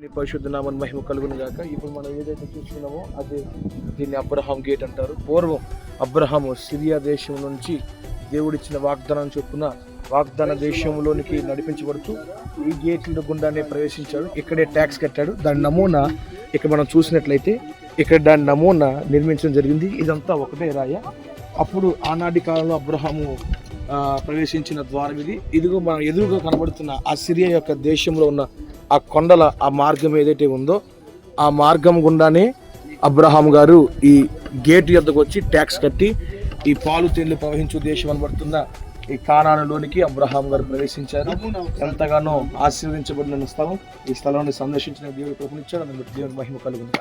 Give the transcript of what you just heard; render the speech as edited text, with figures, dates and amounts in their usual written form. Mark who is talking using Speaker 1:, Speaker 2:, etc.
Speaker 1: నీ పరిశుద్ధ నామమున మహిమ కలుగును గాక. ఇప్పుడు మనం ఏదైతే చూస్తున్నామో అదే దీన్ని అబ్రహాం గేట్ అంటారు. పూర్వం అబ్రహాము సిరియా దేశం నుంచి దేవుడిచ్చిన వాగ్దానం చొప్పున వాగ్దాన దేశంలోనికి నడిపించబడుతూ ఈ గేట్ల గుండానే ప్రవేశించాడు. ఇక్కడే ట్యాక్స్ కట్టాడు. దాని నమూనా ఇక్కడ మనం చూసినట్లయితే ఇక్కడ దాని నమూనా నిర్మించడం జరిగింది. ఇదంతా ఒకటే రాయ. అప్పుడు ఆనాటి కాలంలో అబ్రహాము ప్రవేశించిన ద్వారం ఇది. ఇదిగో మనం ఎదురుగా కనబడుతున్న ఆ సిరియా యొక్క దేశంలో ఉన్న ఆ కొండల ఆ మార్గం ఏదైతే ఉందో ఆ మార్గం గుండానే అబ్రహాం గారు ఈ గేట్ యొద్దకు వచ్చి ట్యాక్స్ కట్టి ఈ పాలు తేళ్లు ప్రవహించు దేశం అనబడుతున్న ఈ కానానులోనికి అబ్రహాం గారు ప్రవేశించారు. ఎంతగానో ఆశీర్వదించబడిన స్థలం. ఈ స్థలాన్ని సందర్శించిన దేవుడు కృపనిచ్చాడు. దేవుని మహిమ కలుగును.